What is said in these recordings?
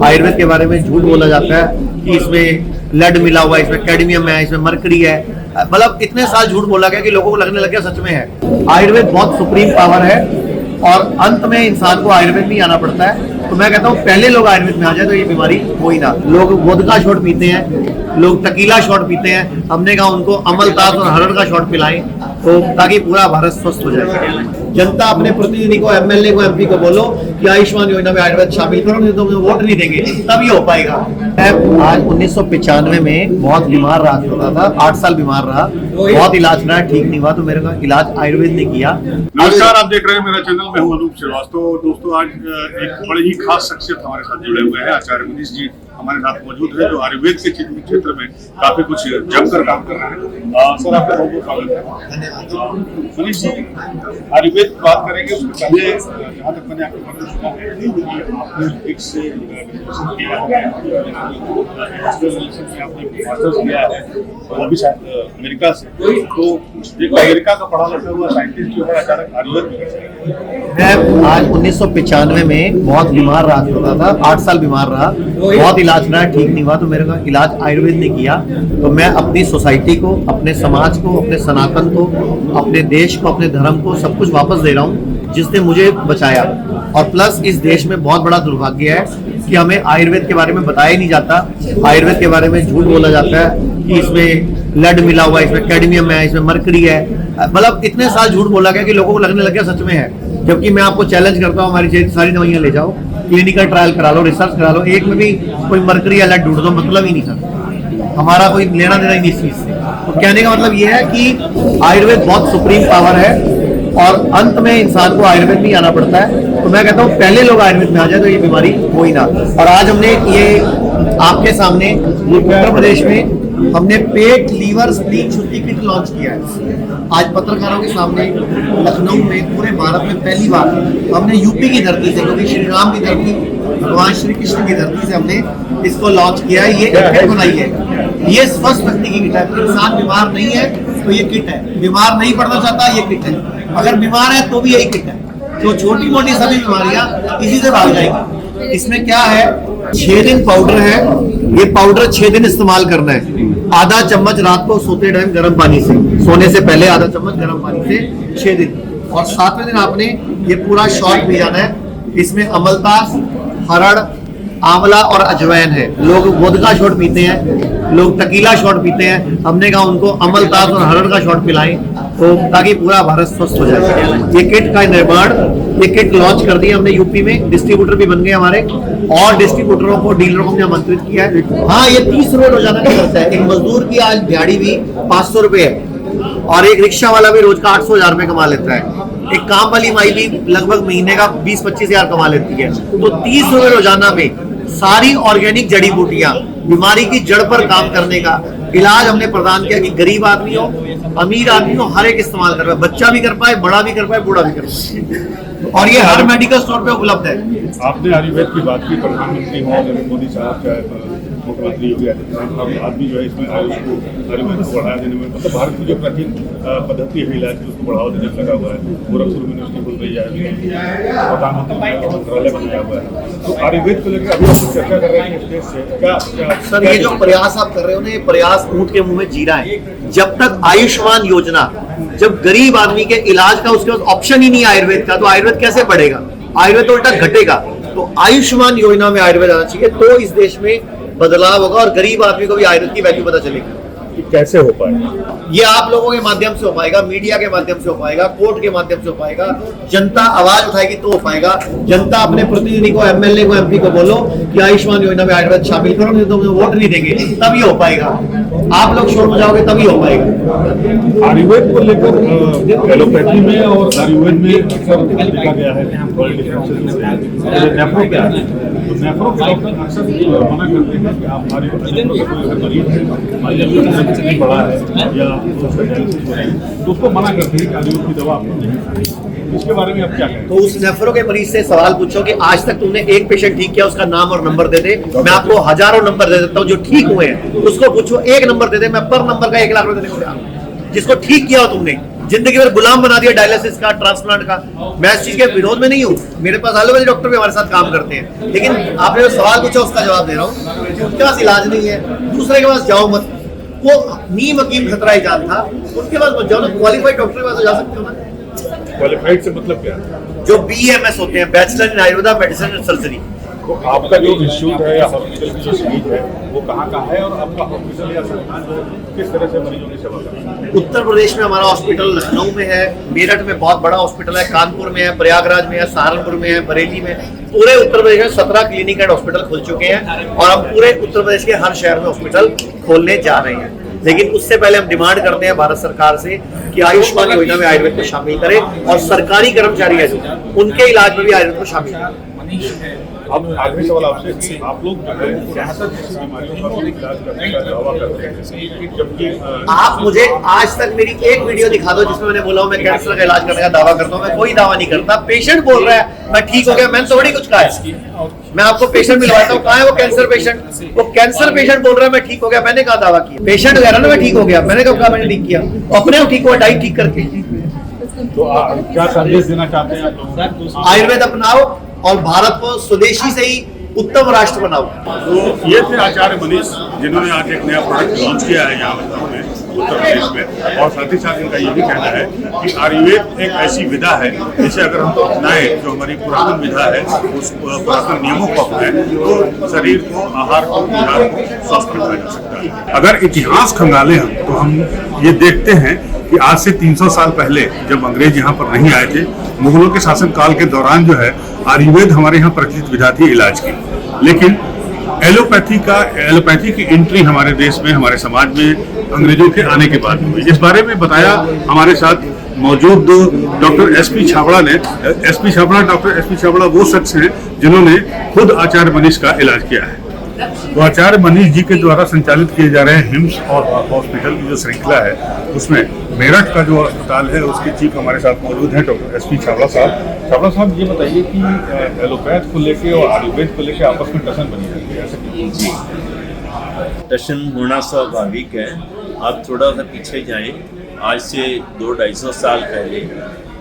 आयुर्वेद के बारे में झूठ बोला जाता है कि इसमें लेड मिला हुआ है, इसमें कैडमियम है, इसमें मरकरी है। मतलब इतने साल झूठ बोला गया कि लोगों को लगने लग गया सच में है। आयुर्वेद बहुत सुप्रीम पावर है और अंत में इंसान को आयुर्वेद में आना पड़ता है। तो मैं कहता हूँ पहले लोग आयुर्वेद में आ जाए तो ये बीमारी हो ही ना। लोग वोदका शॉट पीते हैं, लोग टकीला शॉट पीते हैं। हमने कहा उनको अमलतास और हरड़ का शॉट पिलाएं तो ताकि पूरा भारत स्वस्थ हो जाए। जनता अपने प्रतिनिधि को, एमएलए को, एमपी को बोलो कि आयुष्मान योजना में आयुर्वेद शामिल करो, नहीं तो वोट नहीं देंगे, तब ये हो पाएगा। आज 1995 में बहुत बीमार रहा होता था, 8 साल बीमार रहा, बहुत इलाज रहा, ठीक नहीं हुआ, तो मेरे का इलाज आयुर्वेद ने किया। नमस्कार, आप देख रहे हैं मेरा चैनल, मैं हूं अनूप श्रीवास्तव। दोस्तों, आज एक बड़ी ही खास शख्सियत हमारे साथ जुड़े हुए हैं। आचार्य मनीष जी हमारे साथ मौजूद है, जो आयुर्वेद के क्षेत्र में काफी कुछ जमकर काम कर रहे हैं। सर, आपका बहुत बहुत स्वागत है। मनीष जी, आयुर्वेद की बात करेंगे उसके पहले जहाँ तक मैंने आपके बारे में सुना है आपने एक से किया है, आपने मास्टर्स किया है और अभी शायद अमेरिका से, तो एक अमेरिका का पढ़ा लिखा हुआ साइंटिस्ट जो है अचानक आयुर्वेद। मैं आज 1995 में बहुत बीमार रहा होता था, 8 साल बीमार रहा, बहुत इलाज रहा, ठीक नहीं हुआ, तो मेरे का इलाज आयुर्वेद ने किया। तो मैं अपनी सोसाइटी को, अपने समाज को, अपने सनातन को, अपने देश को, अपने धर्म को सब कुछ वापस दे रहा हूँ जिसने मुझे बचाया। और प्लस इस देश में बहुत बड़ा दुर्भाग्य है कि हमें आयुर्वेद के बारे में बताया ही नहीं जाता। आयुर्वेद के बारे में झूठ बोला जाता है कि इसमें लेड मिला हुआ है, इसमें कैडमियम है, इसमें मरकरी है। मतलब इतने साल झूठ बोला गया कि लोगों को लगने लग गया सच में है। जबकि मैं आपको चैलेंज करता हूँ, हमारी सारी दवाइयाँ ले जाओ, क्लिनिकल ट्रायल करा लो, रिसर्च करा लो, एक में भी कोई मरकरी या लेड ढूंढ दो, मतलब ही नहीं सर, हमारा कोई लेना देना ही नहीं इस चीज से। तो कहने का मतलब ये है कि आयुर्वेद बहुत सुप्रीम पावर है और अंत में इंसान को आयुर्वेद में आना पड़ता है। तो मैं कहता हूँ पहले लोग आयुर्वेद में आ जाए तो ये बीमारी हो ही ना। और आज हमने ये आपके सामने उत्तर प्रदेश में हमने पेट, लीवर, स्प्लीन शुद्धि किट लॉन्च किया है। आज पत्रकारों के सामने लखनऊ में, पूरे भारत में पहली बार हमने यूपी की धरती से, क्योंकि श्री राम की धरती, भगवान श्री कृष्ण की धरती से हमने इसको लॉन्च किया है। ये किट बनाई है, ये स्वस्थ व्यक्ति की किट है। इंसान बीमार नहीं है तो ये किट है, बीमार नहीं पड़ना चाहता ये किट है, अगर बीमार है तो भी यही किट है। तो छोटी मोटी सभी बीमारियां इसी से भाग जाएंगी। इसमें क्या है, 6 दिन पाउडर है, ये पाउडर 6 दिन इस्तेमाल करना है। आधा चम्मच रात को सोते टाइम गर्म पानी से, सोने से पहले आधा चम्मच गर्म पानी से 6 दिन, और 7वें दिन आपने ये पूरा शॉट पी जाना है। इसमें अमलतास, हरड़, आंवला और अजवाइन है। लोग वोदका शॉट पीते हैं, लोग टकीला शॉट पीते हैं। हमने कहा उनको अमलतास और हरड़ का शॉट पिलाएं तो ताकि पूरा भारत स्वस्थ हो जाए। ये किट का निर्माण, ये किट लॉन्च कर दी हमने यूपी में, डिस्ट्रीब्यूटर भी बन गए हमारे, और डिस्ट्रीब्यूटरों को, डीलरों को हमने आमंत्रित किया है। हाँ, ये 30 रुपए रोजाना का खर्चा है। एक मजदूर की आज दिहाड़ी भी 500 रुपए है और एक रिक्शा वाला भी रोज का 800-1000 रुपए कमा लेता है। एक काम वाली माई भी लगभग महीने का 20-25 हजार कमा लेती है। तो 30 रुपए रोजाना में सारी ऑर्गेनिक जड़ी बूटियां, बीमारी की जड़ पर काम करने का इलाज हमने प्रदान किया कि गरीब आदमी हो, अमीर आदमी हो, हर एक इस्तेमाल कर पाए, बच्चा भी कर पाए, बड़ा भी कर पाए, बूढ़ा भी कर पाए। और ये हर मेडिकल स्टोर पे उपलब्ध है। आपने आयुर्वेद की बात की, प्रधानमंत्री नरेंद्र मोदी साहब, चाहे मुख्यमंत्री योगी आदित्यनाथ साहब, आदमी जो है इसमें आयुर्वेद को बढ़ावा देने में, मतलब भारत की जो प्राचीन पद्धति है इलाज की, उसको बढ़ावा देने में लगा हुआ है। गोरखपुर यूनिवर्सिटी खुल गई है, प्रधानमंत्री मंत्रालय बनाया हुआ है। तो आयुर्वेद को लेकर अभी आप चर्चा कर रहे हैं स्टेज से, क्या सर ये जो प्रयास आप कर रहे हो ना, ये प्रयास ऊंट के मुंह में जीरा है। जब तक आयुष्मान योजना, जब गरीब आदमी के इलाज का उसके पास ऑप्शन ही नहीं आयुर्वेद का, तो आयुर्वेद कैसे बढ़ेगा? आयुर्वेद उल्टा घटेगा। तो आयुष्मान योजना में आयुर्वेद आना चाहिए, तो इस देश में बदलाव होगा और गरीब आदमी को भी आयुर्वेद की वैल्यू पता चलेगी। कैसे हो पाएगा? ये आप लोगों के माध्यम से हो पाएगा, मीडिया के माध्यम से हो पाएगा, कोर्ट के माध्यम से हो पाएगा, जनता आवाज उठाएगी तो हो पाएगा। जनता अपने प्रतिनिधि को, एमएलए को, एमपी को बोलो कि आयुष्मान योजना में आयुर्वेद शामिल करो, नहीं तो वोट नहीं देंगे, तभी हो पाएगा। आप लोग शोर मचाओगे तभी हो पाएगा। आयुर्वेद को लेकर एलोपैथी में और आयुर्वेद में अक्सर देखा गया है नेफ्रो क्या है, तो नेफ्रो के डॉक्टर अक्सर मना करते हैं कि आप मरीज बड़ा है या तो उसको मना करते हैं कि आयुर्वेद की दवा आपको नहीं खानी। इसके बारे में आप क्या कहें? तो उस नेफ्रो के मरीज से सवाल पूछो कि आज तक तुमने एक पेशेंट ठीक किया, उसका नाम और नंबर दे दे। मैं आपको हजारों नंबर दे देता हूँ जो ठीक हुए हैं, उसको पूछो, एक नंबर दे दे, मैं पर नंबर का 1 लाख रुपए देने को तैयार हूं। जिसको ठीक किया हो तुमने, जिंदगी भर गुलाम बना दिया डायलिसिस का, ट्रांसप्लांट का। मैं इस चीज के विरोध में नहीं हूँ, मेरे पास एलोपैथी डॉक्टर भी हमारे साथ काम करते हैं, लेकिन आपने जो सवाल पूछा उसका जवाब दे रहा हूँ कि उनके पास इलाज नहीं है, दूसरे के पास जाओ मत। वो नीम हकीम खतरा ही जान था, उनके पास मत जाओ ना, क्वालिफाइड डॉक्टर के पास तो जा सकते हो ना। क्वालिफाइड से मतलब क्या? जो BMS होते हैं, bachelor in Ayurveda medicine and surgery. तो आपका जो इंस्टीट्यूट है या हॉस्पिटल की जो सीट है वो कहाँ है, और आपका हॉस्पिटल या संस्थान जो किस तरह से मरीजों की सेवा करता है? उत्तर प्रदेश में हमारा हॉस्पिटल लखनऊ में है, मेरठ में बहुत बड़ा हॉस्पिटल है, कानपुर में है, प्रयागराज में है, सहारनपुर में है, बरेली में। पूरे उत्तर प्रदेश में 17 क्लिनिक एंड हॉस्पिटल खुल चुके हैं और हम पूरे उत्तर प्रदेश के हर शहर में हॉस्पिटल खोलने जा रहे हैं। लेकिन उससे पहले हम डिमांड करते हैं भारत सरकार से कि आयुष्मान योजना में आयुर्वेद को शामिल करें और सरकारी कर्मचारी है जो उनके इलाज में भी आयुर्वेद को शामिल करें। अब आखिरी सवाल आपसे, आप लोग जो है कैंसर जैसी बीमारियों का इलाज करने का दावा करते हैं, जबकि आप मुझे आज तक मेरी एक वीडियो दिखा दो जिसमें मैंने बोला हूं मैं कैंसर का इलाज करने का दावा करता हूं। मैं कोई दावा नहीं करता। पेशेंट बोल रहा है मैं ठीक हो गया, मैंने थोड़ी कुछ कहा है। मैं आपको पेशेंट मिलवाता हूँ, कहाँ है वो कैंसर पेशेंट? वो कैंसर पेशेंट बोल रहा है मैं ठीक हो गया, मैंने कहा दावा किया? पेशेंट कह रहा ना मैं ठीक हो गया, मैंने कब कहा मैंने ठीक किया? अपने आप ठीक हुआ डाइट ठीक करके। तो क्या संदेश देना चाहते हैं आप लोग? आयुर्वेद अपनाओ और भारत को स्वदेशी से ही उत्तम राष्ट्र बनाओ। तो ये थे आचार्य मनीष, जिन्होंने आज एक नया प्रोडक्ट लॉन्च किया है यहाँ में उत्तर प्रदेश में, और साथ ही साथ इनका ये भी कहना है कि आयुर्वेद एक ऐसी विधा है जिसे अगर हम अपनाएं, जो हमारी पुरातन विधा है, उस पुरातन नियमों को अपनाएं तो शरीर को, आहार को, विहार को स्वस्थ रखा जा सकता है। अगर इतिहास खंगाले हम तो हम ये देखते हैं कि आज से 300 साल पहले जब अंग्रेज यहाँ पर नहीं आए थे, मुगलों के शासन काल के दौरान जो है आयुर्वेद हमारे यहाँ प्रचलित विधा थी इलाज की। लेकिन एलोपैथी की एंट्री हमारे देश में, हमारे समाज में अंग्रेजों के आने के बाद हुई। इस बारे में बताया हमारे साथ मौजूद डॉक्टर SP छाबड़ा ने। डॉक्टर SP छाबड़ा वो शख्स हैं जिन्होंने खुद आचार्य मनीष का इलाज किया है। तो आचार्य मनीष जी के द्वारा संचालित किए जा रहे हैं हिम्स और हॉस्पिटल की जो श्रृंखला है, उसमें मेरठ का जो अस्पताल है उसके चीफ हमारे साथ मौजूद हैं डॉक्टर SP छाबड़ा साहब। छाबड़ा साहब, ये बताइए कि एलोपैथ को लेके और आयुर्वेद को लेके आपस में टसन बनी रहती है, ऐसा क्यों? जी, टशन होना स्वाभाविक है। आप थोड़ा सा पीछे जाएं, आज से 200-250 साल पहले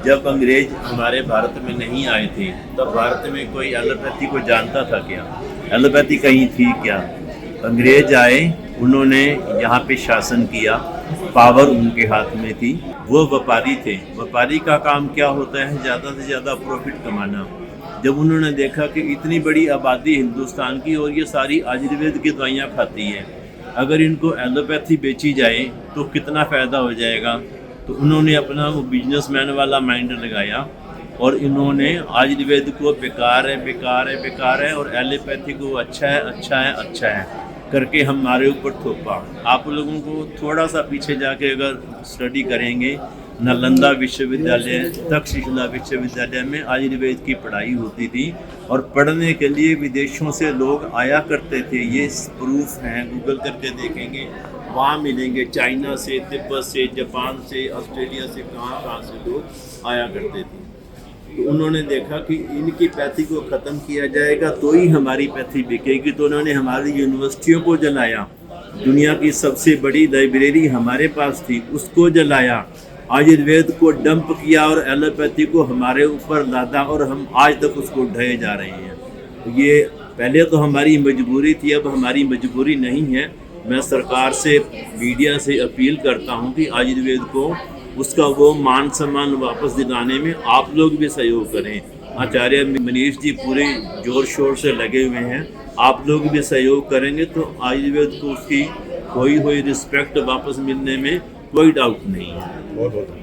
जब अंग्रेज हमारे भारत में नहीं आए थे, तब भारत में कोई एलोपैथी को जानता था क्या? एलोपैथी कहीं थी क्या? अंग्रेज आए, उन्होंने यहाँ पे शासन किया, पावर उनके हाथ में थी, वो व्यापारी थे। व्यापारी का काम क्या होता है? ज़्यादा से ज़्यादा प्रॉफिट कमाना। जब उन्होंने देखा कि इतनी बड़ी आबादी हिंदुस्तान की और ये सारी आयुर्वेद की दवाइयाँ खाती है, अगर इनको एलोपैथी बेची जाए तो कितना फ़ायदा हो जाएगा, तो उन्होंने अपना वो बिजनेसमैन वाला माइंड लगाया और इन्होंने आयुर्वेद को बेकार है और एलोपैथी को अच्छा है करके हमारे ऊपर थोपा। आप लोगों को थोड़ा सा पीछे जाके अगर स्टडी करेंगे, नालंदा विश्वविद्यालय, तक्षशिला विश्वविद्यालय में आयुर्वेद की पढ़ाई होती थी और पढ़ने के लिए विदेशों से लोग आया करते थे। ये प्रूफ हैं, गूगल करके देखेंगे, वहाँ मिलेंगे। चाइना से, तिब्बत से, जापान से, ऑस्ट्रेलिया से, कहाँ से लोग आया करते थे। तो उन्होंने देखा कि इनकी पैथी को ख़त्म किया जाएगा तो ही हमारी पैथी बिकेगी, तो उन्होंने हमारी यूनिवर्सिटियों को जलाया। दुनिया की सबसे बड़ी लाइब्रेरी हमारे पास थी, उसको जलाया। आयुर्वेद को डंप किया और एलोपैथी को हमारे ऊपर लादा और हम आज तक उसको ढहे जा रहे हैं। ये पहले तो हमारी मजबूरी थी, अब हमारी मजबूरी नहीं है। मैं सरकार से, मीडिया से अपील करता हूँ कि आयुर्वेद को उसका वो मान सम्मान वापस दिलाने में आप लोग भी सहयोग करें। आचार्य मनीष जी पूरे जोर शोर से लगे हुए हैं, आप लोग भी सहयोग करेंगे तो आयुर्वेद को उसकी खोई हुई रिस्पेक्ट वापस मिलने में कोई डाउट नहीं है। बहुत बहुत